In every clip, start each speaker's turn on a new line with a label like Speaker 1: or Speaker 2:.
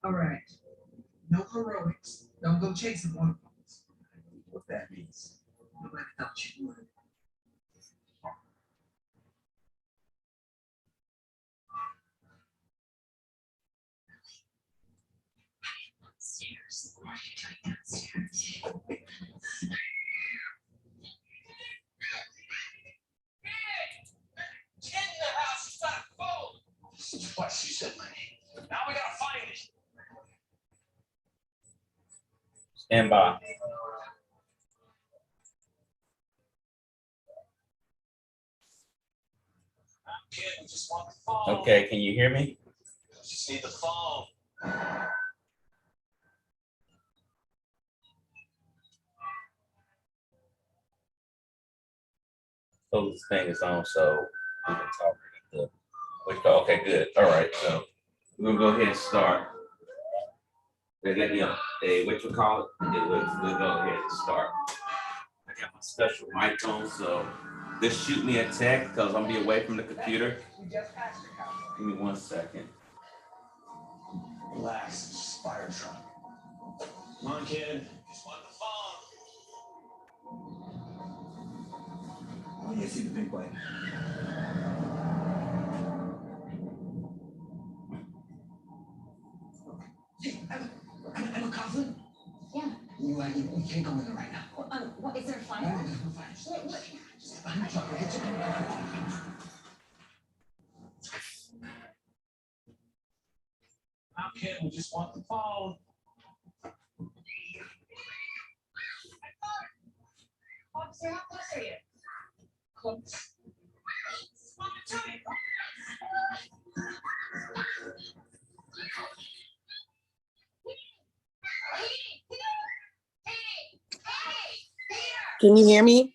Speaker 1: All right. No heroics. Don't go chasing waterfalls.
Speaker 2: What that means.
Speaker 1: Nobody thought you would.
Speaker 3: Downstairs. What are you doing downstairs?
Speaker 4: In the house, she's got a phone. This is what she said, Lenny. Now we gotta find it.
Speaker 2: Stand by.
Speaker 4: Kid, we just want the phone.
Speaker 2: Okay, can you hear me?
Speaker 4: Just need the phone.
Speaker 2: So this thing is on, so we can talk. Okay, good. All right, so we're gonna go ahead and start. We'll get you what you call it? Yeah, we'll go ahead and start. I got my special mic on, so just shoot me a text because I'm gonna be away from the computer. Give me 1 second.
Speaker 4: Relax, it's just fire truck. Come on, kid. Just want the phone.
Speaker 5: Oh, you see the big light. Hey, Emma Coughlin?
Speaker 3: Yeah.
Speaker 5: You can't go in there right now.
Speaker 3: What is there a fire?
Speaker 5: No, there's no fire.
Speaker 3: What?
Speaker 5: Just behind the truck. We'll get you.
Speaker 4: Now, kid, we just want the phone.
Speaker 3: Officer, how close are you?
Speaker 4: Close.
Speaker 6: Can you hear me?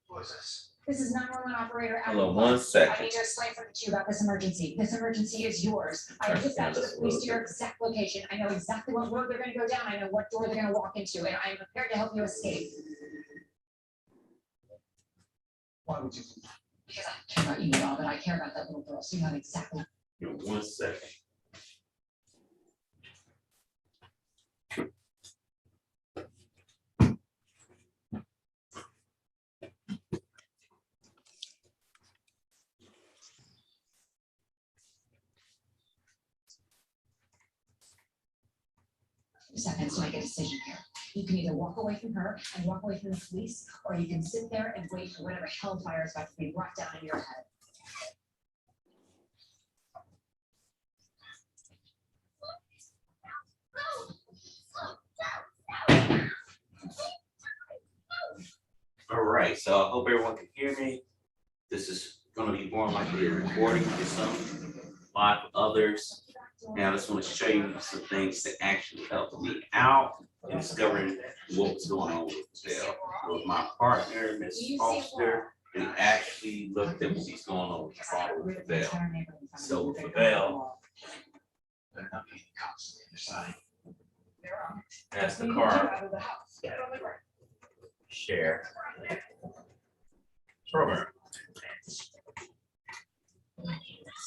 Speaker 4: Who is this?
Speaker 3: This is 911 operator.
Speaker 2: Hold on 1 second.
Speaker 3: I need to explain something to you about this emergency. This emergency is yours. I have dispatched the police to your exact location. I know exactly what road they're gonna go down. I know what door they're gonna walk into, and I am prepared to help you escape.
Speaker 4: Why would you do that?
Speaker 3: Because I care about you, all but I care about that little girl, so you know exactly.
Speaker 2: Give me 1 second.
Speaker 3: Seconds to make a decision here. You can either walk away from her and walk away from the police, or you can sit there and wait for whatever hellfire is about to be brought down in your head.
Speaker 2: All right, so I hope everyone can hear me. This is gonna be more likely a recording for some, live for others. Now, I just want to show you some things that actually helped me out in discovering what was going on with Giselle. With my partner, Miss Foster, we actually looked at what's going on with Giselle. So with Giselle,
Speaker 4: There are not many cops on the other side.
Speaker 2: that's the car. Share. Program.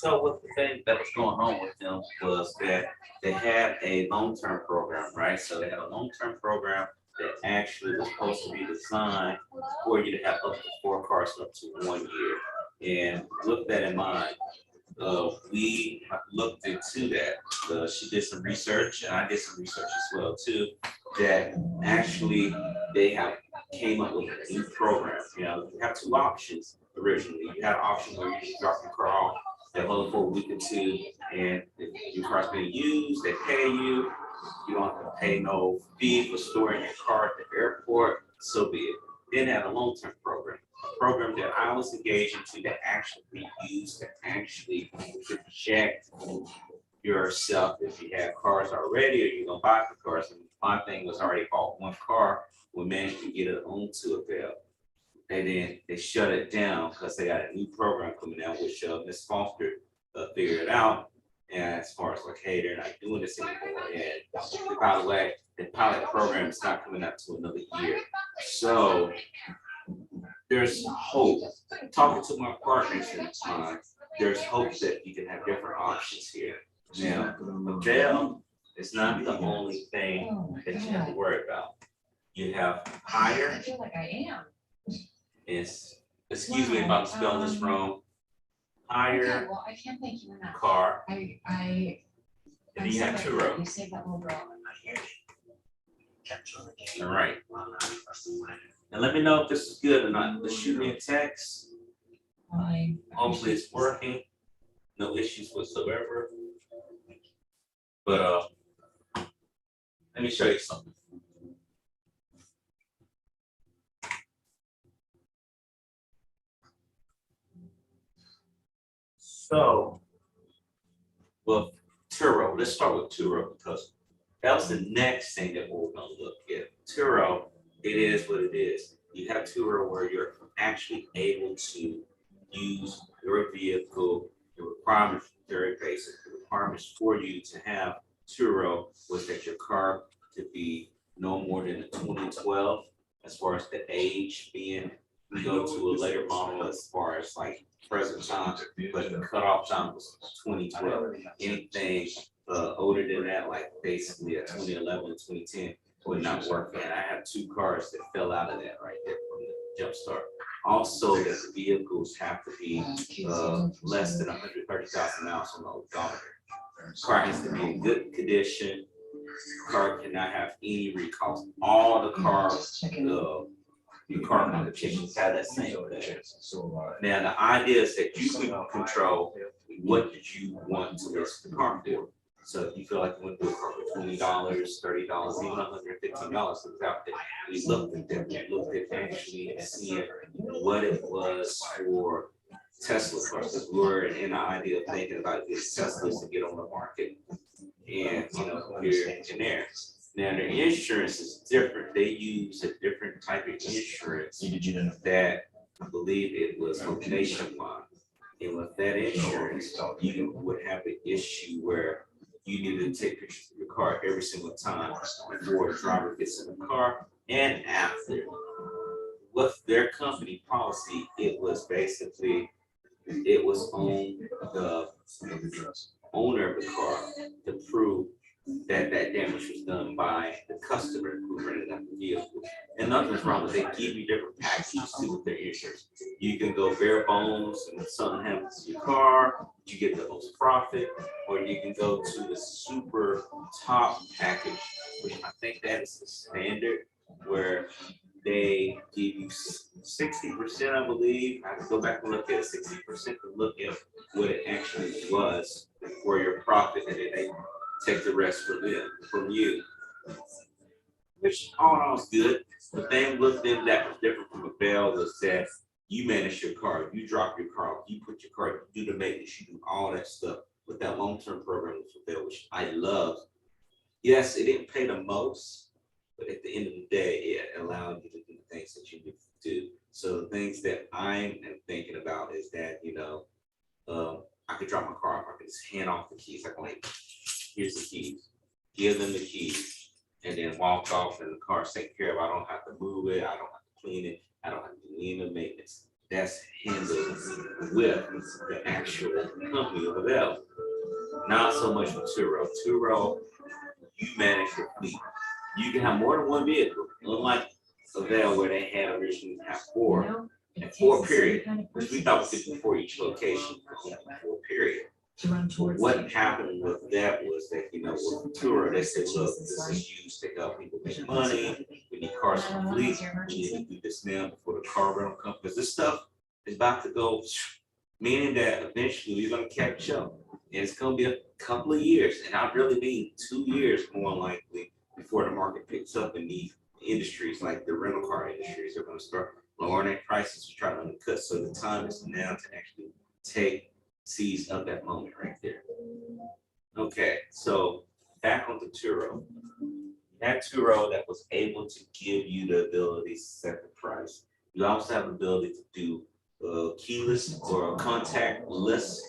Speaker 2: So what the thing that was going on with them was that they had a long-term program, right? So they had a long-term program that actually was supposed to be designed for you to have up to 4 cars up to 1 year. And with that in mind, we looked into that. She did some research, and I did some research as well too. That actually they have came up with a new program. You know, you have 2 options originally. You had an option where you just drop your car off. They hold it for a week or 2, and if your car's being used, they pay you. You don't have to pay no fee for storing your car at the airport. So be it. Then they have a long-term program. A program that I was engaged into that actually be used to actually project yourself if you have cars already or you're gonna buy the cars. And my thing was already bought 1 car. We managed to get it onto a bill. And then they shut it down because they got a new program coming out, which Miss Foster figured it out. And as far as like, hey, they're not doing this anymore. And by the way, the pilot program is not coming out to another year. So there's hope. Talking to my partners in mine, there's hope that you can have different options here. Now, Mattel is not the only thing that you have to worry about. You have
Speaker 3: I
Speaker 2: hire,
Speaker 3: feel like I am.
Speaker 2: excuse me if I'm spelling this wrong.
Speaker 3: Okay,
Speaker 2: Hire,
Speaker 3: well, I can't thank you enough.
Speaker 2: car,
Speaker 3: I.
Speaker 2: and
Speaker 3: I'm
Speaker 2: then you have
Speaker 3: sorry,
Speaker 2: Turo.
Speaker 3: You saved that little girl.
Speaker 2: All right. And let me know if this is good or not. Just shoot me a text. Hopefully it's working. No issues whatsoever. But let me show you something. So, with Turo, let's start with Turo because that was the next thing that we're gonna look at. Turo, it is what it is. You have Turo where you're actually able to use your vehicle. The requirements are very basic. The requirements for you to have Turo was that your car could be no more than a 2012 as far as the age being. We go to a later model as far as like present time, but the cutoff time was 2012. Anything older than that, like basically a 2011, 2010, would not work. And I have two cars that fell out of that right there from the jump start. Also, that the vehicles have to be less than 130,000 miles on the odometer. Car has to be in good condition. Car cannot have any recalls. All the cars, the car competitions have that same thing. Now, the idea is that you can control what did you want to list the car for. So if you feel like you want to do a car for $20, $30, even $115, it's out there. We looked at them, we looked at actually seeing what it was for Tesla cars, because we're in the idea of thinking about these Teslas to get on the market. And here and there. Now their insurance is different. They use a different type of insurance that I believe it was nationwide. And with that insurance, you would have an issue where you need to take pictures of your car every single time before a driver gets in the car and after. With their company policy, it was basically, it was on the owner of the car to prove that that damage was done by the customer who rented out the vehicle. And nothing's wrong with it. They give you different packages too with their insurance. You can go bare bones and if something happens to your car, you get the most profit, or you can go to the super top package, which I think that is the standard, where they give you 60%, I believe. I have to go back and look at it, 60% to look at what it actually was for your profit, and then they take the rest from you, which all in all is good. The thing with them that was different from a Bell was that you manage your car, you drop your car, you put your car, you do the maintenance, you do all that stuff. With that long-term program with Bell, which I love. Yes, it didn't pay the most, but at the end of the day, it allowed you to do the things that you need to do. So the things that I'm thinking about is that, I could drop my car off, I could just hand off the keys. I can like, here's the keys, give them the keys, and then walk off and the car's taken care of. I don't have to move it, I don't have to clean it, I don't have to do any of the maintenance. That's handled with the actual company over there. Not so much with Turo. Turo, you manage your fleet. You can have more than one vehicle, unlike Savelle where they had originally have four, and 4 period, which we thought we could do for each location, 4 period. What happened with that was that, with Turo, they said, look, this is used to help people make money. We need cars for the fleet. We need to do this now before the car rental company. Because this stuff is about to go, meaning that eventually we're going to catch up. And it's going to be a couple of years. And I really mean 2 years more likely before the market picks up in these industries like the rental car industries are going to start lowering their prices to try to undercut. So the time is now to actually seize up that moment right there. Okay, so back on the Turo. That Turo that was able to give you the ability to set the price. You also have the ability to do keyless or contactless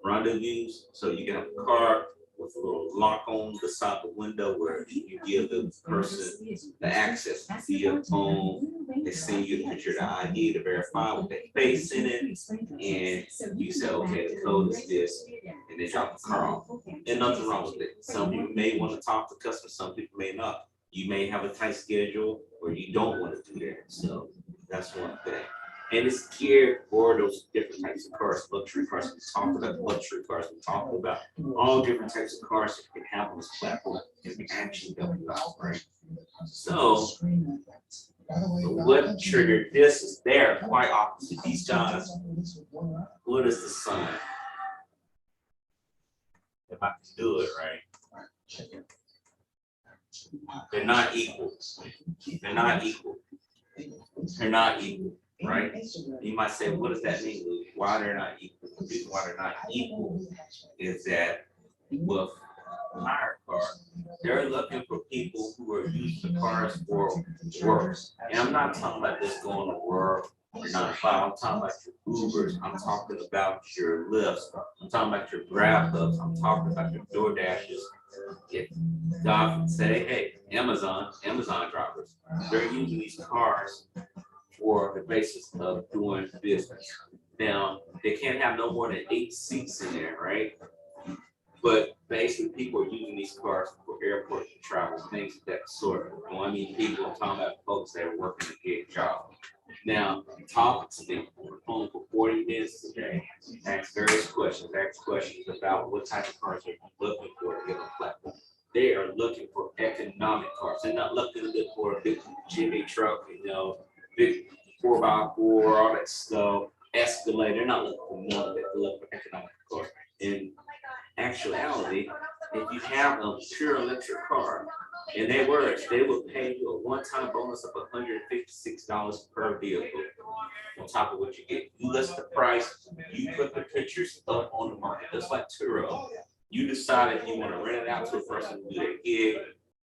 Speaker 2: rendezvous. So you can have a car with a little lock on the side of the window where you give the person the access via phone They send you the picture of the ID to verify with their face in it, and you say, okay, the code is this, and they drop the car off. And nothing wrong with it. Some people may want to talk to customers, some people may not. You may have a tight schedule, or you don't want to do that. So that's one thing. And it's geared for those different types of cars, luxury cars. We talked about luxury cars. We talked about all different types of cars that you can have on this platform and we actually help you out, right? So what triggered this is there, quite opposite. These guys, what is the sign? If I can do it right. They're not equal. They're not equal. They're not equal. Right? You might say, what does that mean, Luke? Why they're not equal? The reason why they're not equal is that with hire car, they're looking for people who are using the cars for work. And I'm not talking about just going to work or 9 to 5. I'm talking about your Ubers. I'm talking about your Lyfts. I'm talking about your Grab Hubs. I'm talking about your DoorDashes. If God would say, hey, Amazon drivers, they're using these cars for the basis of doing business. Now, they can't have no more than 8 seats in there, right? But basically, people are using these cars for airport travel, things of that sort. When I mean people, I'm talking about folks that are working a gig job. Now, talking to them on the phone for 40 minutes today, ask various questions, about what type of cars they're looking for to get on the platform. They are looking for economic cars. They're not looking for a big Jimmy truck, big 4x4, all that stuff, Escalade. They're not looking for none of that. They're looking for economic cars. In actuality, if you have a pure electric car, and they will pay you a one-time bonus of $156 per vehicle on top of what you get. You list the price, you put the pictures up on the market, just like Turo. You decide if you want to rent it out to a person to do their gig.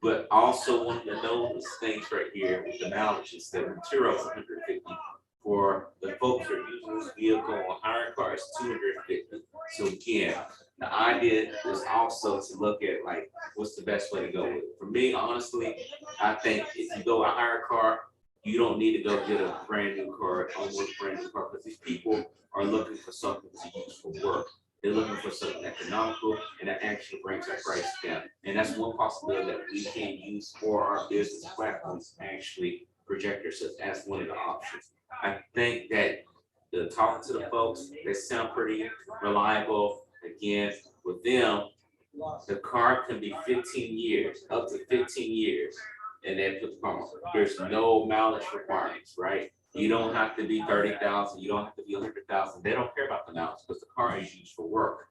Speaker 2: But also one of the notice things right here with the mileage is that Turo is 150. For the folks that are using this vehicle on hire car, it's 250. So again, the idea is also to look at like what's the best way to go with it. For me, honestly, I think if you go a hire car, you don't need to go get a brand new car, almost brand new car, because these people are looking for something to use for work. They're looking for something economical, and that actually brings our price down. And that's one possibility that we can use for our business platforms to actually project ourselves as one of the options. I think that the talking to the folks, they sound pretty reliable. Again, with them, the car can be 15 years, up to 15 years, and they put the car on. There's no mileage requirements, right? You don't have to be 30,000. You don't have to be 100,000. They don't care about the mileage because the car is used for work.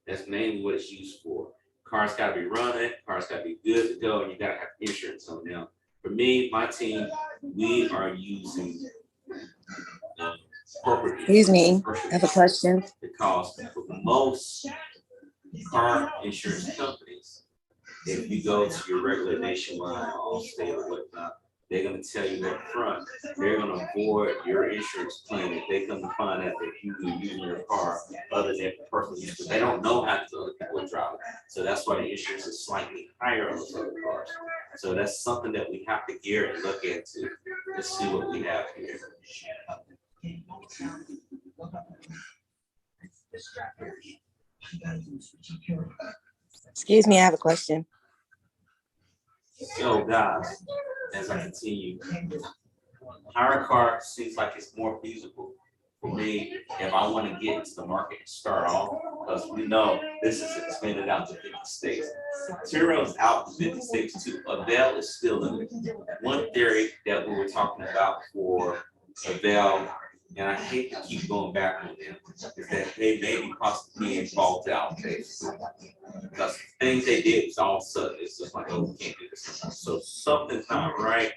Speaker 2: That's mainly what it's used for. Cars got to be running. Cars got to be good to go, and you got to have insurance on them. For me, my team, we are using corporate.
Speaker 6: Excuse me, I have a question.
Speaker 2: Because for most car insurance companies, if you go to your regular Nationwide, Allstate, or whatnot, they're going to tell you up front, they're going to avoid your insurance claim if they come to find out that you were using your car other than personal use, but they don't know how to other people drive. So that's why the insurance is slightly higher on those other cars. So that's something that we have to gear and look into to see what we have here.
Speaker 6: Excuse me, I have a question.
Speaker 2: So guys, as I continue, hire a car seems like it's more feasible for me if I want to get into the market and start off, because we know this is expanded out to 50 states. Turo's out to 50 states too. Avail is still in it. One theory that we were talking about for Avail, and I hate to keep going back on them, is that they may be possibly being involved out basically. Because things they did was all of a sudden, it's just like, oh, we can't do this. So something's not right.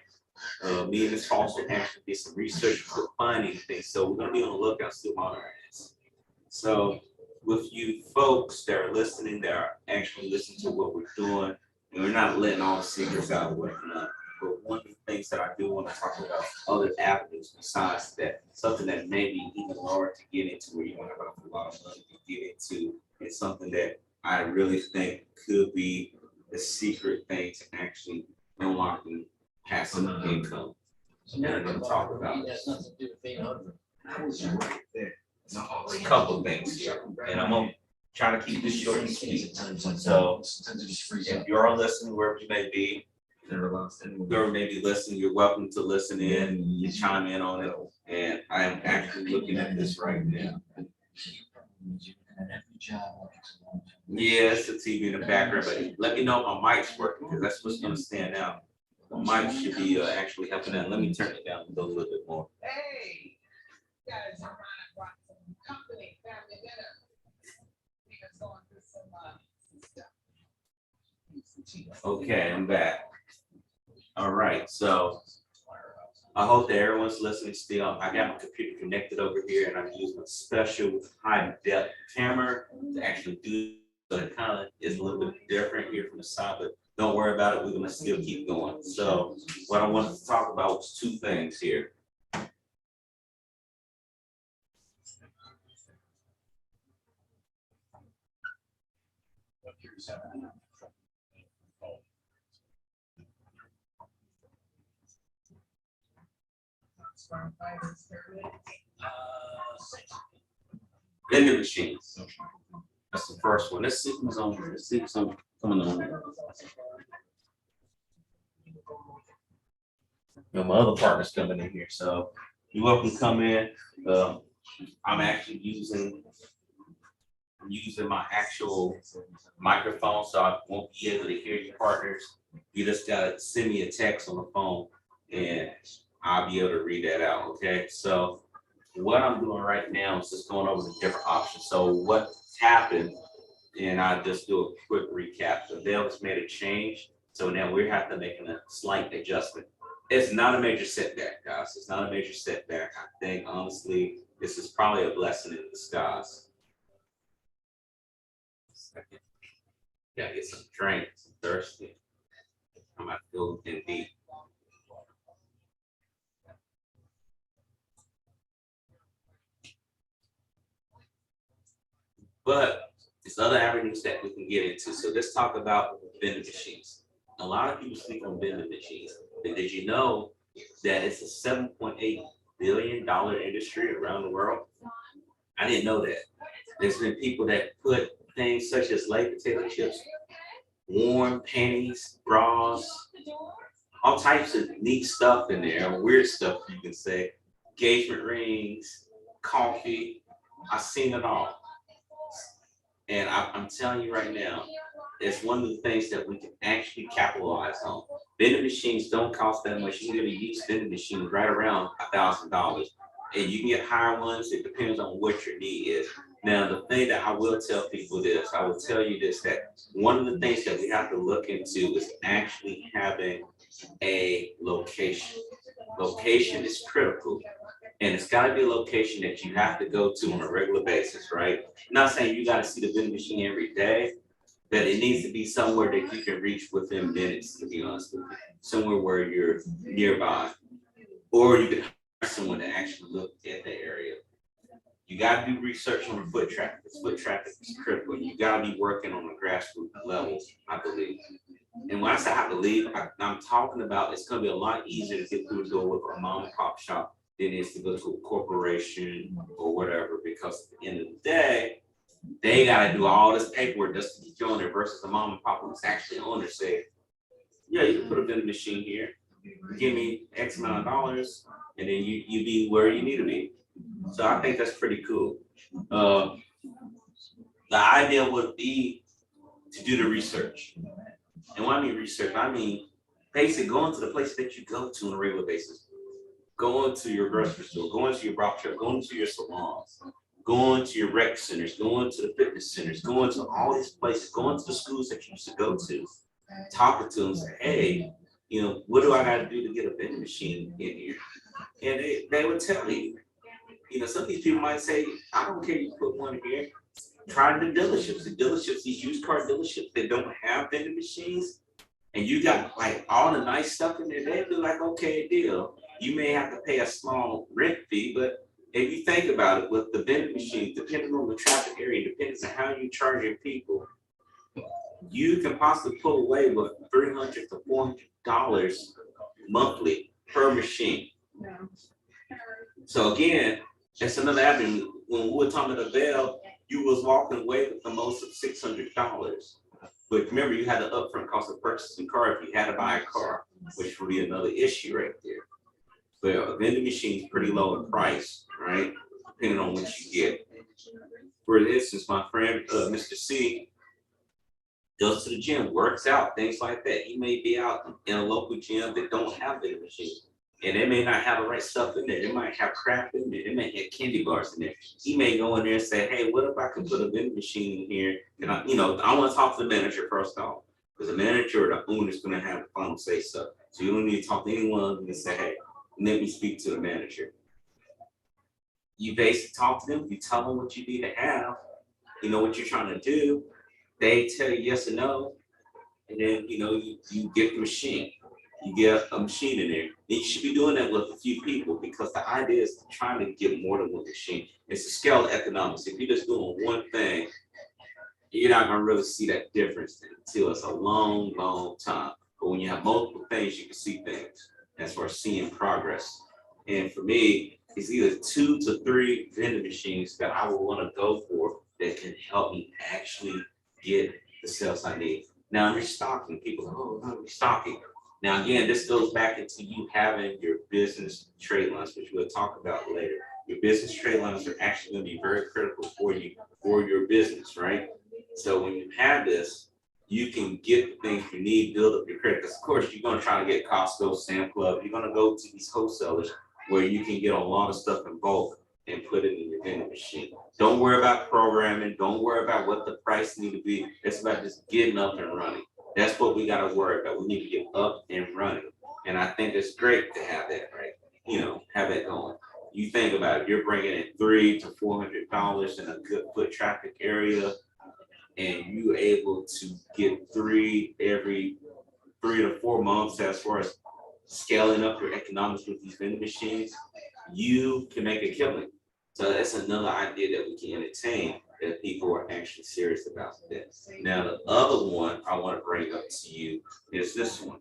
Speaker 2: Me and Ms. also actually did some research for finding things. So we're going to be on the lookout, still monitoring this. So with you folks that are listening, that are actually listening to what we're doing, and we're not letting all the secrets out of whatnot. But one of the things that I do want to talk about other avenues besides that, something that may be even hard to get into where you want to have a lot of money to get into, it's something that I really think could be the secret thing to actually unlocking passive income. and I'm gonna talk about
Speaker 5: It has nothing to do with 800.
Speaker 1: I was right there.
Speaker 2: a couple of things here, and I'm gonna try to keep this short and sweet. So
Speaker 5: Sometimes it just freezes
Speaker 2: if
Speaker 5: up.
Speaker 2: you're listening, wherever you may be,
Speaker 1: Never lost anyone.
Speaker 2: whoever may be listening, you're welcome to listen in, you chime in on it, and I am actually looking at this right now. Yeah, it's the TV in the background, but let me know if my mic's working, because that's what's gonna stand out. My mic should be actually helping out. Let me turn it down a little bit more.
Speaker 7: Hey, guys, I brought some company, family dinner. We was going through some stuff.
Speaker 2: Okay, I'm back. All right, so I hope that everyone's listening still. I got my computer connected over here, and I'm using a special high depth camera to actually do. So it kind of is a little bit different here from the side, but don't worry about it. We're gonna still keep going. So what I wanted to talk about was two things here. Vending machines. That's the first one. Let's see who's on here. Let's see who's coming on here. My other partner's coming in here, so you're welcome to come in. I'm actually using my actual microphone, so I won't be able to hear your partners. You just gotta send me a text on the phone, and I'll be able to read that out. Okay, so what I'm doing right now is just going over the different options. So what happened, and I'll just do a quick recap. So Dale has made a change, so now we have to make a slight adjustment. It's not a major setback, guys. It's not a major setback. I think honestly, this is probably a blessing in disguise. Second. Gotta get some drink. I'm thirsty. I'm not feeling deep. But there's other avenues that we can get into. So let's talk about vending machines. A lot of people speak on vending machines. But did you know that it's a $7.8 billion industry around the world? I didn't know that. There's been people that put things such as Lay's potato chips, warm panties, bras, all types of neat stuff in there, weird stuff you can say, engagement rings, coffee. I've seen it all. And I'm telling you right now, it's one of the things that we can actually capitalize on. Vending machines don't cost that much. You can get a used vending machine right around $1,000. And you can get higher ones. It depends on what your need is. Now, the thing that I will tell people is, I will tell you this, that one of the things that we have to look into is actually having a location. Location is critical. And it's got to be a location that you have to go to on a regular basis, right? I'm not saying you got to see the vending machine every day, but it needs to be somewhere that you can reach within minutes, to be honest with you. Somewhere where you're nearby. Or you can hire someone to actually look at the area. You got to do research on the foot traffic. This foot traffic is critical. You got to be working on a grassroots level, I believe. And when I say I believe, I'm talking about it's going to be a lot easier to get through the door with a mom and pop shop than it is to go to a corporation or whatever, because at the end of the day, they got to do all this paperwork just to get you on there versus the mom and pop who's actually on there say, yeah, you can put a vending machine here, give me X amount of dollars, and then you be where you need to be. So I think that's pretty cool. The idea would be to do the research. And when I mean research, I mean basically going to the place that you go to on a regular basis. Going to your grocery store, going to your barber shop, going to your salons, going to your rec centers, going to the fitness centers, going to all these places, going to the schools that you used to go to, talking to them, say, hey, you know, what do I got to do to get a vending machine in here? And they would tell you. You know, some of these people might say, I don't care, you put one here. Try the dealerships. The dealerships, these used car dealerships that don't have vending machines, and you got like all the nice stuff in there, they'd be like, okay, deal. You may have to pay a small rent fee, but if you think about it, with the vending machine, depending on the traffic area, depending on how you charging people, you can possibly pull away with $300 to $400 monthly per machine. So again, that's another avenue. When we were talking about the Bell, you was walking away with the most of $600. But remember, you had the upfront cost of purchasing a car if you had to buy a car, which would be another issue right there. But a vending machine is pretty low in price, right? Depending on what you get. For instance, my friend, Mr. C, goes to the gym, works out, things like that. He may be out in a local gym that don't have vending machines. And they may not have the right stuff in there. They might have crap in there. They may have candy bars in there. He may go in there and say, hey, what if I could put a vending machine in here? And I want to talk to the manager first off, because the manager or the owner is going to have the final say so. So you don't need to talk to anyone and say, hey, let me speak to the manager. You basically talk to them, you tell them what you need to have, you know what you're trying to do. They tell you yes or no, and then you get the machine. You get a machine in there. And you should be doing that with a few people, because the idea is to try to get more than one machine. It's a scale of economics. If you're just doing one thing, you're not gonna really see that difference until it's a long, long time. But when you have multiple things, you can see things. That's where seeing progress. And for me, it's either 2 to 3 vending machines that I would want to go for that can help me actually get the sales I need. Now I'm restocking. People go, oh, I'm restocking. Now, again, this goes back into you having your business trade lines, which we'll talk about later. Your business trade lines are actually going to be very critical for you, for your business, right? So when you have this, you can get the things you need, build up your credit. Because of course, you're going to try to get Costco, Sam Club. You're going to go to these wholesalers where you can get a lot of stuff in bulk and put it in your vending machine. Don't worry about programming. Don't worry about what the price need to be. It's about just getting up and running. That's what we got to worry about. We need to get up and running. And I think it's great to have that, right? Have that going. You think about it, you're bringing in $300 to $400 in a good foot traffic area, and you're able to get 3 every 3 to 4 months as far as scaling up your economics with these vending machines, you can make a killing. So that's another idea that we can entertain, that people are actually serious about this. Now, the other one I want to bring up to you is this one.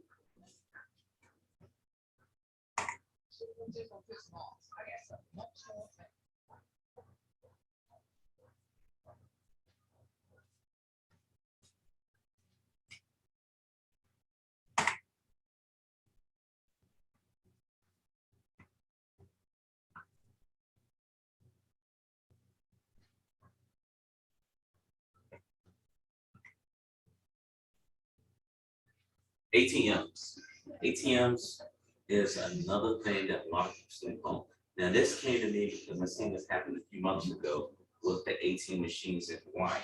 Speaker 2: ATMs. ATMs is another thing that a lot of people sleep on. Now, this came to me because this thing that's happened a few months ago with the ATM machines in Hawaii.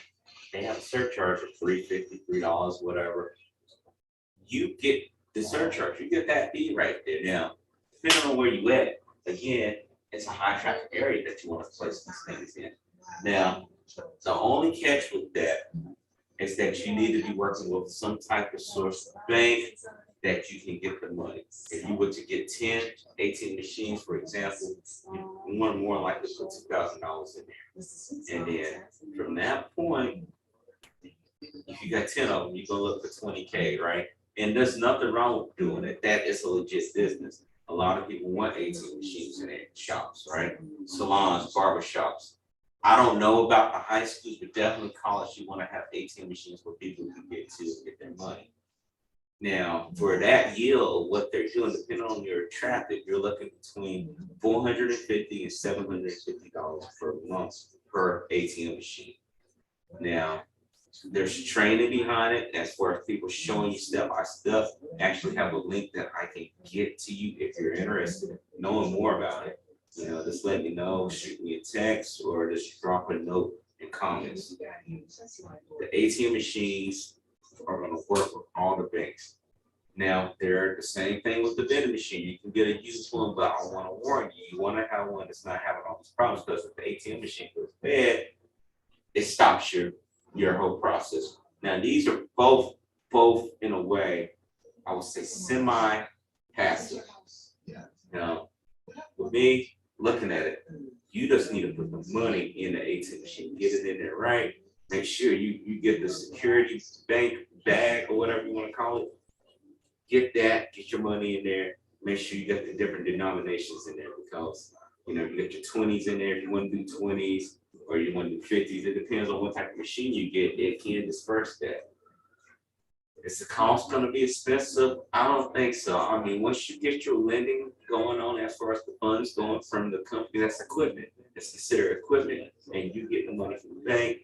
Speaker 2: They have a surcharge of $3.50, $3, whatever. You get the surcharge, you get that fee right there. Now, depending on where you at, again, it's a high traffic area that you want to place these things in. Now, the only catch with that is that you need to be working with some type of source bank that you can get the money. If you were to get 10 18 machines, for example, you want more likely to put $2,000 in there. And then from that point, if you got 10 of them, you're gonna look for 20K, right? And there's nothing wrong with doing it. That is a legit business. A lot of people want 18 machines in their shops, right? Salons, barbershops. I don't know about the high schools, but definitely college, you want to have 18 machines where people can get to and get their money. Now, for that yield, what they're doing, depending on your traffic, you're looking between $450 and $750 per month per ATM machine. Now, there's training behind it. That's where people showing you step by step. Actually have a link that I can get to you if you're interested in knowing more about it. Just let me know, shoot me a text, or just drop a note in comments. The ATM machines are going to work with all the banks. Now, they're the same thing with the vending machine. You can get a used one, but I want to warn you, you want to have one that's not having all these problems, because if the ATM machine goes bad, it stops your whole process. Now, these are both in a way, I would say semi-passive. Now, with me, looking at it, you just need to put the money in the ATM machine, get it in there, right? Make sure you get the security bank bag or whatever you want to call it. Get that, get your money in there, make sure you got the different denominations in there because, you know, you got your 20s in there if you want to do 20s or you want to do 50s. It depends on what type of machine you get. It can disperse that. Is the cost going to be expensive? I don't think so. I mean, once you get your lending going on as far as the funds going from the company, that's equipment. It's considered equipment, and you get the money from the bank.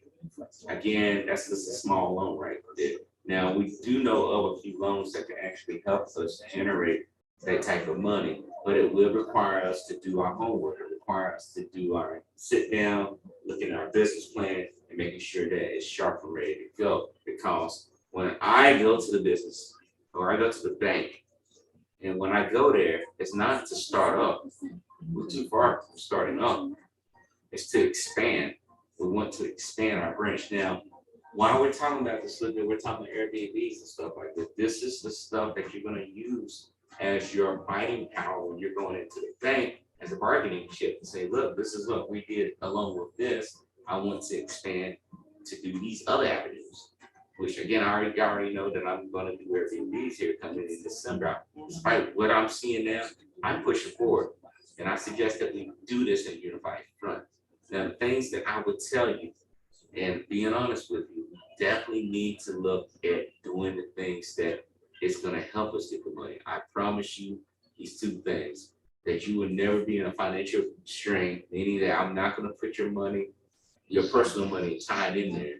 Speaker 2: Again, that's just a small loan right there. Now, we do know of a few loans that can actually help us generate that type of money, but it will require us to do our homework. It requires us to do our sit down, look at our business plan, and making sure that it's sharp and ready to go. Because when I go to the business or I go to the bank, and when I go there, it's not to start up. We're too far from starting up. It's to expand. We want to expand our branch. Now, while we're talking about this, we're talking about Airbnbs and stuff like this. This is the stuff that you're going to use as your buying power when you're going into the bank as a bargaining chip and say, look, this is what we did along with this. I want to expand to do these other avenues. Which again, I already know that I'm going to do Airbnbs here coming in December. Despite what I'm seeing now, I'm pushing forward. And I suggest that we do this in a unified front. Now, the things that I would tell you, and being honest with you, definitely need to look at doing the things that is going to help us get the money. I promise you these two things, that you will never be in a financial strain, meaning that I'm not going to put your money, your personal money tied in there,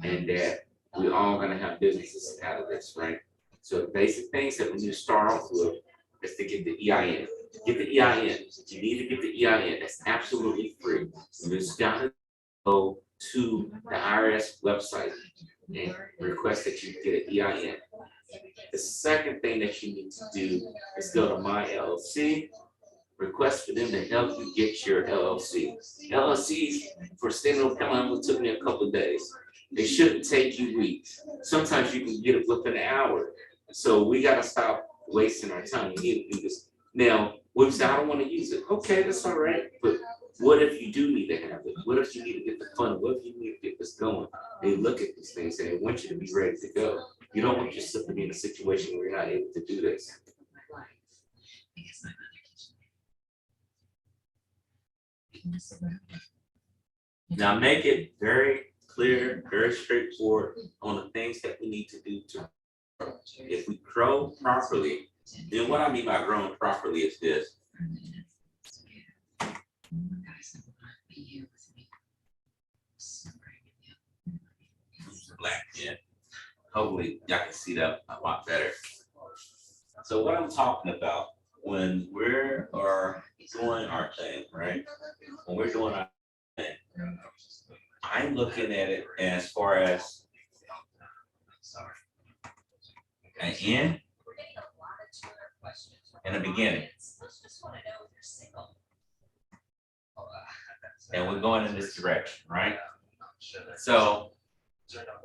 Speaker 2: and that we're all gonna have businesses out of this, right? So the basic things that we need to start off with is to get the EIN. Get the EIN. You need to get the EIN. That's absolutely free. You just gotta go to the IRS website and request that you get an EIN. The second thing that you need to do is go to My LLC, request for them to help you get your LLC. LLCs for state and local took me a couple of days. They shouldn't take you weeks. Sometimes you can get it within an hour. So we gotta stop wasting our time. We need to do this. Now, what if I don't want to use it? Okay, that's all right. But what if you do need to have it? What if you need to get the fund? What if you need to get this going? They look at these things and they want you to be ready to go. You don't want yourself to be in a situation where you're not able to do this. Now make it very clear, very straightforward on the things that we need to do to grow. If we grow properly, then what I mean by growing properly is this. Black, yeah. Hopefully y'all can see that a lot better. So what I'm talking about when we are doing our thing, right? When we're doing our thing, I'm looking at it as far as an end and a beginning. And we're going in this direction, right? So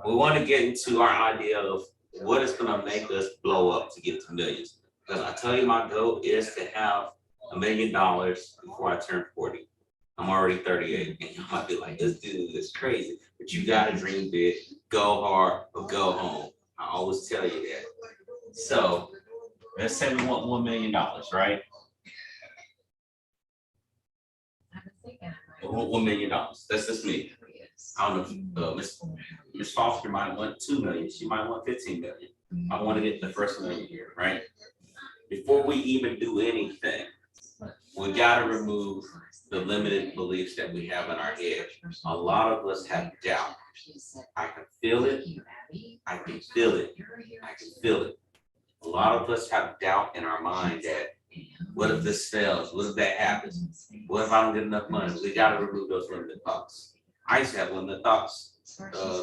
Speaker 2: we want to get into our idea of what is going to make us blow up to get to millions. Because I tell you, my goal is to have $1 million before I turn 40. I'm already 38, and you might be like, this dude is crazy. But you gotta dream big, go hard, or go home. I always tell you that. So let's say we want $1 million, right? We want $1 million. That's just me. I don't know if Miss Foster might want 2 million. She might want 15 million. I want to get the first $1 million here, right? Before we even do anything, we gotta remove the limited beliefs that we have in our head. A lot of us have doubt. I can feel it. I can feel it. I can feel it. A lot of us have doubt in our mind that what if this fails? What if that happens? What if I don't get enough money? We gotta remove those limited thoughts. I used to have limited thoughts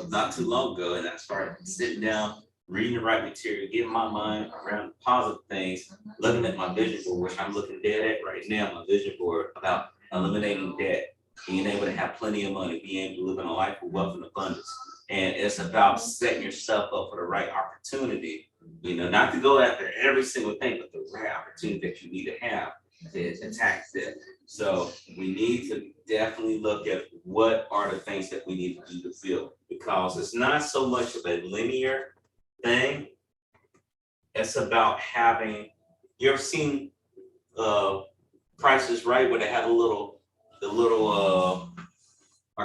Speaker 2: not too long ago, and I started sitting down, reading the right material, getting my mind around positive things, looking at my vision board, which I'm looking dead at right now, my vision board about eliminating debt, being able to have plenty of money, being able to live in a life of wealth and abundance. And it's about setting yourself up for the right opportunity, you know, not to go after every single thing, but the right opportunity that you need to have to attack that. So we need to definitely look at what are the things that we need to do to build, because it's not so much of a linear thing. It's about having, you ever seen Price is Right, where they have like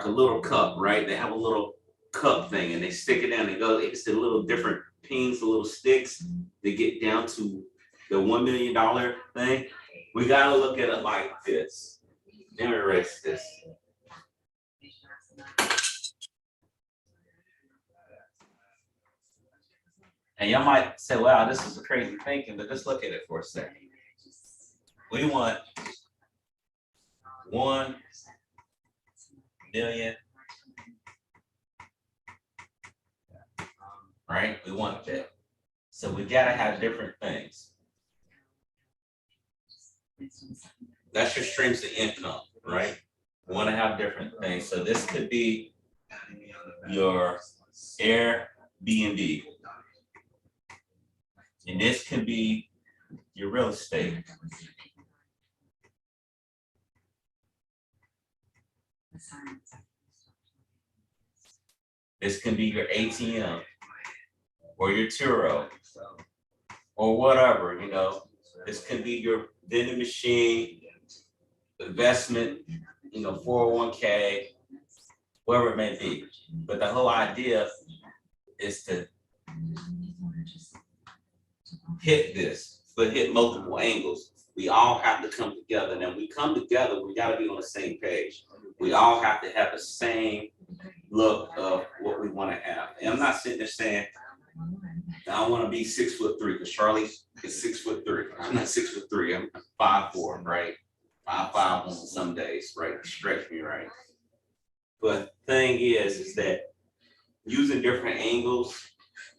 Speaker 2: a little cup, right? They have a little cup thing and they stick it down and go, it's the little different pins, the little sticks. They get down to the $1 million thing. We gotta look at it like this. Let me erase this. And y'all might say, wow, this is crazy thinking, but just look at it for a second. We want 1 million, right? We want that. So we gotta have different things. That's your streams of income, right? We wanna have different things. So this could be your Airbnb. And this can be your real estate. This can be your ATM or your Turo or whatever, you know. This can be your vending machine, investment, you know, 401k, whatever it may be. But the whole idea is to hit this, but hit multiple angles. We all have to come together. And when we come together, we gotta be on the same page. We all have to have the same look of what we wanna have. And I'm not sitting there saying, I wanna be 6'3", because Charlie is 6'3". I'm not 6'3", I'm 5'4", right? 5'5" on some days, right? Stretch me, right? But the thing is that using different angles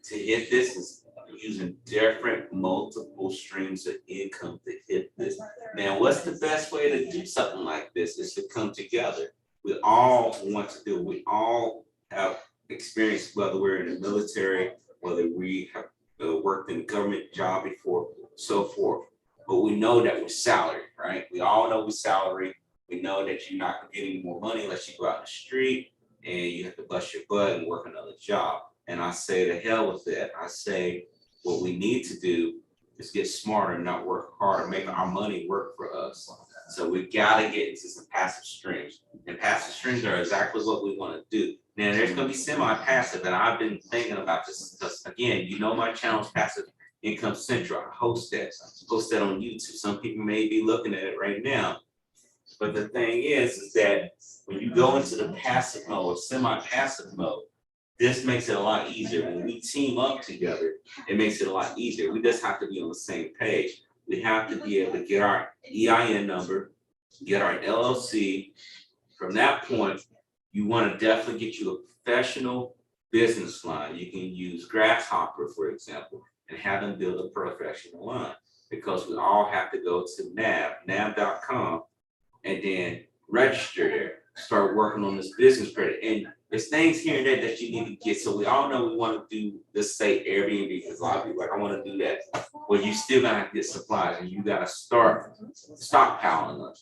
Speaker 2: to hit this is using different multiple streams of income to hit this. Now, what's the best way to do something like this is to come together. We all want to do it. We all have experience, whether we're in the military, whether we have worked in a government job before, so forth. But we know that we're salaried, right? We all know we're salaried. We know that you're not getting more money unless you go out in the street and you have to bust your butt and work another job. And I say to hell with that. I say, what we need to do is get smarter and not work hard, make our money work for us. So we gotta get into some passive streams. And passive streams are exactly what we wanna do. Now there's gonna be semi-passive, and I've been thinking about this because again, you know my channel's Passive Income Central. I host that on YouTube. Some people may be looking at it right now. But the thing is that when you go into the passive mode or semi-passive mode, this makes it a lot easier. When we team up together, it makes it a lot easier. We just have to be on the same page. We have to be able to get our EIN number, get our LLC. From that point, you want to definitely get you a professional business line. You can use Grasshopper, for example, and have them build a professional line, because we all have to go to nav.com, and then register there, start working on this business credit. And there's things here and there that you need to get. So we all know we want to do, let's say Airbnb, because a lot of people are like, I want to do that. Well, you still gotta get supplies, and you gotta start stockpiling them.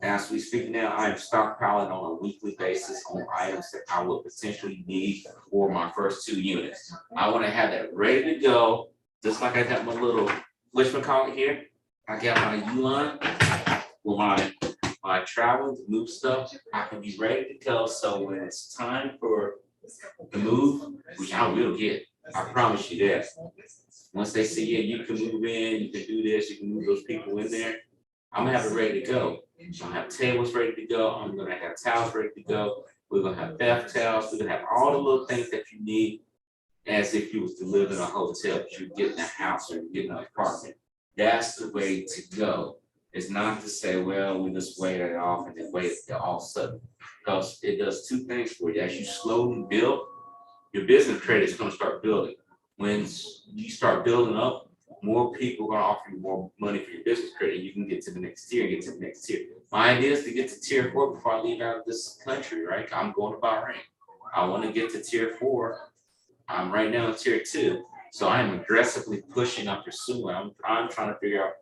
Speaker 2: As we speak now, I am stockpiling on a weekly basis on items that I will potentially need for my first 2 units. I want to have that ready to go, just like I got my little whatchamacallit here. I got my U-line with my travel to move stuff. I can be ready to go. So when it's time for the move, which I will get, I promise you that. Once they see, yeah, you can move in, you can do this, you can move those people in there, I'm gonna have it ready to go. I'm gonna have tables ready to go. I'm gonna have towels ready to go. We're gonna have bath towels. We're gonna have all the little things that you need, as if you was to live in a hotel, but you're getting a house or you're getting an apartment. That's the way to go. It's not to say, well, we just wait it off and then wait it all of a sudden. Because it does 2 things for you. As you slowly build, your business credit is gonna start building. When you start building up, more people are gonna offer you more money for your business credit. You can get to the next tier and get to the next tier. My idea is to get to tier 4 before I leave out of this country, right? I'm going to Bahrain. I wanna get to tier 4. I'm right now in tier 2. So I am aggressively pushing, I'm pursuing. I'm trying to figure out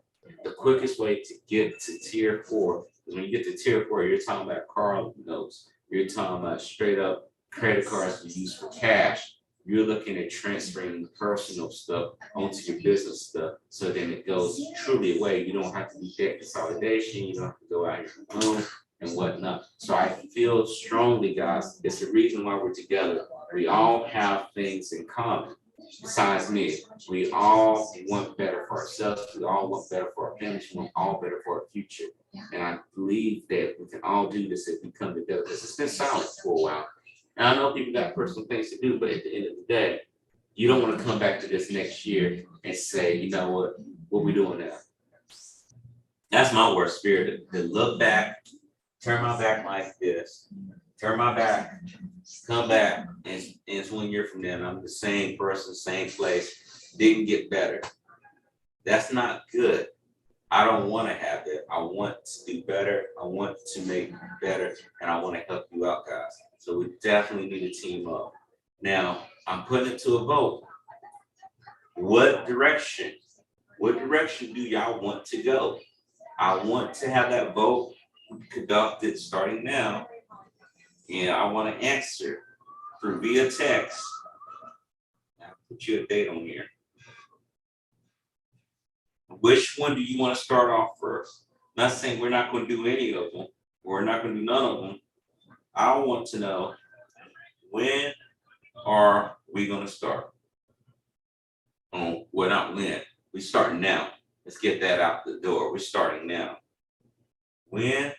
Speaker 2: the quickest way to get to tier 4. Because when you get to tier 4, you're talking about car notes. You're talking about straight up credit cards to use for cash. you're looking at transferring the personal stuff onto your business stuff, so then it goes truly away. You don't have to do debt consolidation, you don't have to go out here alone and whatnot. So I feel strongly, guys, it's the reason why we're together. We all have things in common. Besides me, we all want better for ourselves. We all want better for our families. We want all better for our future. And I believe that we can all do this if we come together. Because it's been silent for a while. And I know people got personal things to do, but at the end of the day, you don't want to come back to this next year and say, you know what we doing now? That's my worst spirit, to look back, turn my back like this, turn my back, come back, and it's 1 year from then, I'm the same person, same place, didn't get better. That's not good. I don't want to have that. I want to do better. I want to make better, and I want to help you out, guys. So we definitely need to team up. Now, I'm putting it to a vote. What direction do y'all want to go? I want to have that vote conducted starting now. And I want to answer through via text. I'll put you a date on here. Which one do you want to start off first? Not saying we're not going to do any of them, or we're not going to do none of them. I want to know, when are we going to start? Well, not when. We're starting now. Let's get that out the door. We're starting now. When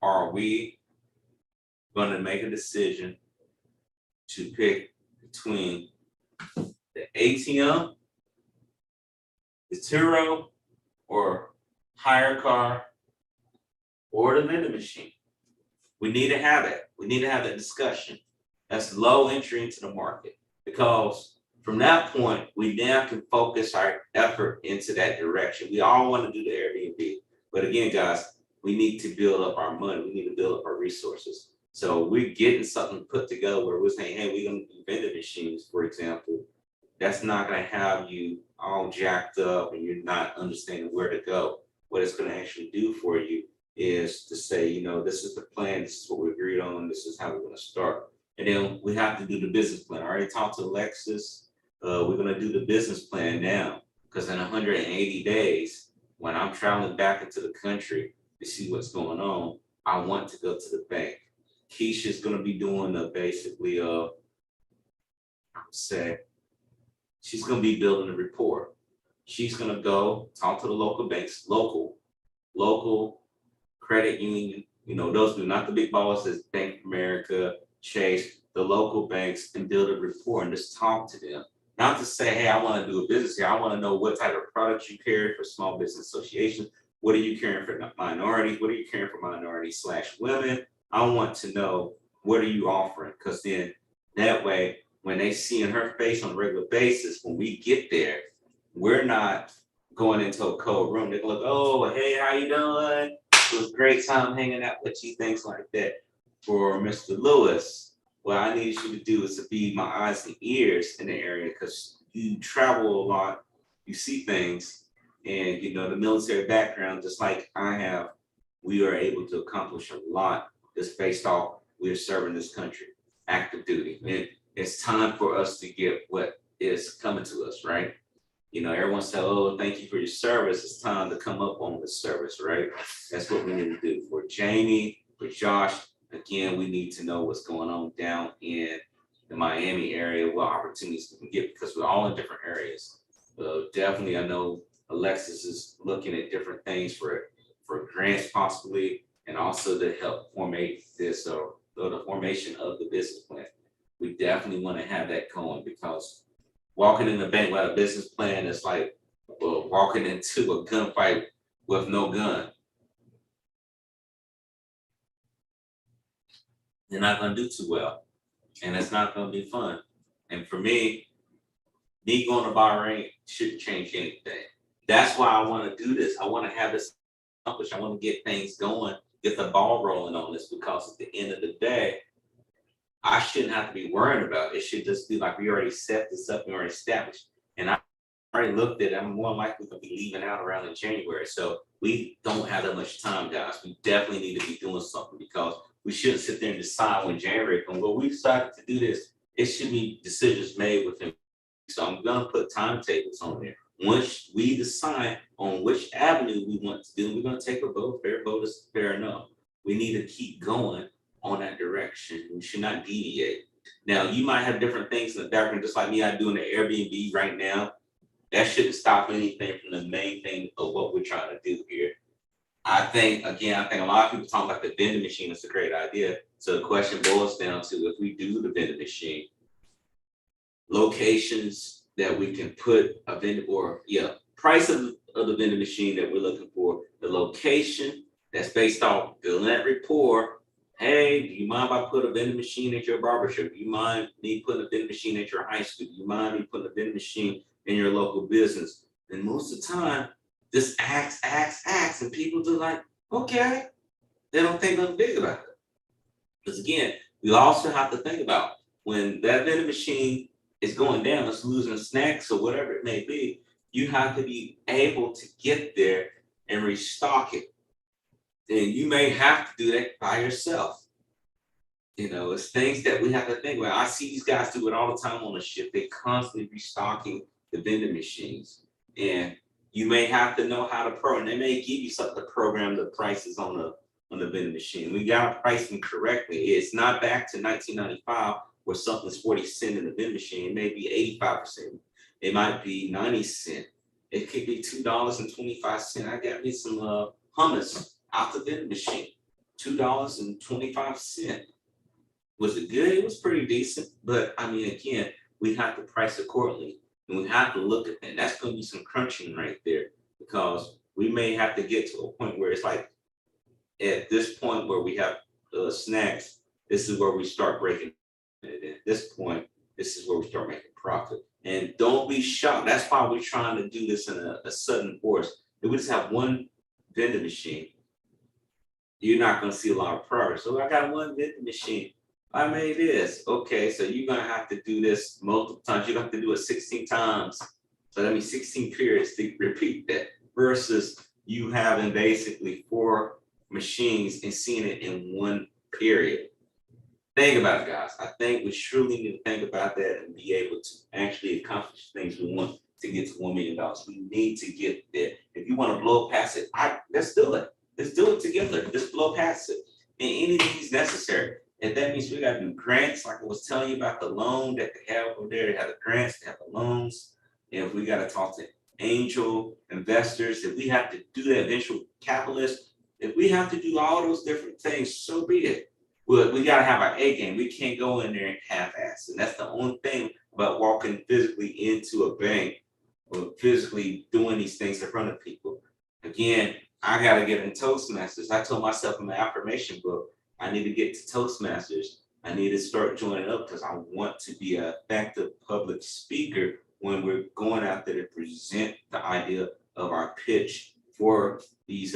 Speaker 2: are we going to make a decision to pick between the ATM, the Turo, or hire car, or the vending machine? We need to have it. We need to have that discussion. That's low entry into the market, because from that point, we now can focus our effort into that direction. We all want to do the Airbnb, but again, guys, we need to build up our money. We need to build up our resources. So we're getting something put together where we're saying, hey, we're going to do vending machines, for example. That's not going to have you all jacked up and you're not understanding where to go. What it's going to actually do for you is to say, you know, this is the plan, this is what we agreed on, this is how we're going to start. And then we have to do the business plan. I already talked to Alexis. We're going to do the business plan now, because in 180 days, when I'm traveling back into the country to see what's going on, I want to go to the bank. Keisha's going to be doing basically, she's going to be building a report. She's going to go talk to the local banks, local credit union, you know, those do, not the big bosses, Bank of America, Chase, the local banks, and build a report and just talk to them. Not to say, hey, I want to do a business here. I want to know what type of products you carry for small business associations. What are you carrying for minorities? What are you carrying for minorities/women? I want to know, what are you offering? Because then that way, when they see in her face on a regular basis, when we get there, we're not going into a cold room. They look, oh, hey, how you doing? It was a great time hanging out with you, things like that. For Mr. Lewis, what I need you to do is to be my eyes and ears in the area, because you travel a lot, you see things, and you know, the military background, just like I have, we are able to accomplish a lot just based off we're serving this country, active duty. And it's time for us to get what is coming to us, right? You know, everyone said, oh, thank you for your service. It's time to come up on the service, right? That's what we need to do. For Jamie, for Josh, again, we need to know what's going on down in the Miami area, what opportunities we can get, because we're all in different areas. Definitely, I know Alexis is looking at different things for grants possibly, and also to help formate this, the formation of the business plan. We definitely want to have that going, because walking in the bank without a business plan is like walking into a gunfight with no gun. You're not going to do too well, and it's not going to be fun. And for me going to Bahrain shouldn't change anything. That's why I want to do this. I want to have this accomplished. I want to get things going, get the ball rolling on this, because at the end of the day, I shouldn't have to be worrying about it. It should just be like, we already set this up, we already established. And I already looked at it. I'm more likely to be leaving out around in January. So we don't have that much time, guys. We definitely need to be doing something, because we shouldn't sit there and decide when January comes, well, we decided to do this. it should be decisions made within. So I'm gonna put timetables on there. Once we decide on which avenue we want to do, we're gonna take a vote. Fair vote is fair enough. We need to keep going on that direction. We should not deviate. Now, you might have different things in the background, just like me, I do in the Airbnb right now. That shouldn't stop anything from the main thing of what we're trying to do here. I think a lot of people talk about the vending machine is a great idea. So the question boils down to, if we do the vending machine, locations that we can put a vending, or price of the vending machine that we're looking for, the location that's based off the net rapport. Hey, do you mind if I put a vending machine at your barbershop? Do you mind me putting a vending machine at your high school? Do you mind me putting a vending machine in your local business? And most of the time, just ask, and people do like, okay. They don't think nothing big about it. Because again, we also have to think about when that vending machine is going down, it's losing snacks or whatever it may be, you have to be able to get there and restock it. And you may have to do that by yourself. It's things that we have to think about. I see these guys do it all the time on the ship. They constantly restocking the vending machines. And you may have to know how to program. They may give you something to program the prices on the vending machine. We gotta price them correctly. It's not back to 1995 where something's 40 cents in the vending machine. It may be 85 cents. It might be 90 cents. It could be $2.25. I got me some hummus out the vending machine. $2.25. Was it good? It was pretty decent. But I mean, again, we have to price accordingly. And we have to look at that. That's going to be some crunching right there, because we may have to get to a point where it's like, at this point where we have snacks, this is where we start breaking it. At this point, this is where we start making profit. And don't be shocked. That's why we're trying to do this in a sudden force. If we just have one vending machine, you're not going to see a lot of progress. So I got one vending machine. I made this. Okay, so you're going to have to do this multiple times. You're going to have to do it 16 times. So that means 16 periods to repeat that, versus you having basically 4 machines and seeing it in one period. Think about it, guys. I think we surely need to think about that and be able to actually accomplish things we want to get to $1 million. We need to get there. If you want to blow past it, let's do it. Let's do it together. Let's blow past it. And anything is necessary. And that means we got to do grants, like I was telling you about the loan that they have over there. They have the grants, they have the loans. And if we got to talk to angel investors, if we have to do that venture capitalist, if we have to do all those different things, so be it. We got to have our A game. We can't go in there and half-ass. And that's the only thing about walking physically into a bank or physically doing these things in front of people. Again, I got to get in Toastmasters. I told myself in my affirmation book, I need to get to Toastmasters. I need to start joining up because I want to be an effective public speaker when we're going out there to present the idea of our pitch for these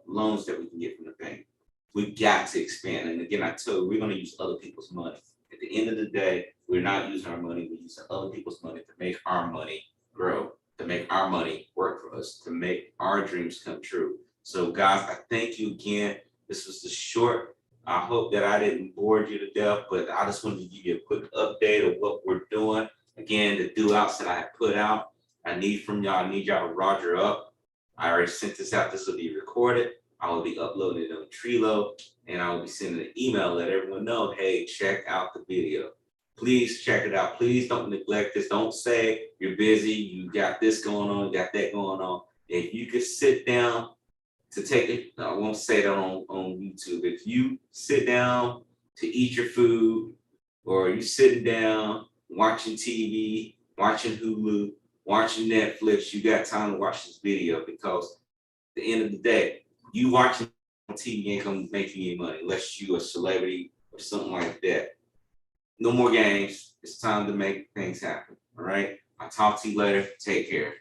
Speaker 2: loans that we can get from the bank. We got to expand. And again, I told you, we're going to use other people's money. At the end of the day, we're not using our money. We're using other people's money to make our money grow, to make our money work for us, to make our dreams come true. So guys, I thank you again. This was the short. I hope that I didn't bore you to death, but I just wanted to give you a quick update of what we're doing. Again, the do outs that I put out, I need y'all to roger up. I already sent this out. This will be recorded. I will be uploading it on Trello, and I will be sending an email, let everyone know, hey, check out the video. Please check it out. Please don't neglect this. Don't say you're busy, you got this going on, you got that going on. If you could sit down to take it, I won't say that on YouTube. If you sit down to eat your food, or you sitting down watching TV, watching Hulu, watching Netflix, you got time to watch this video, because at the end of the day, you watching TV ain't gonna make you any money unless you a celebrity or something like that. No more games. It's time to make things happen. All right. I'll talk to you later. Take care.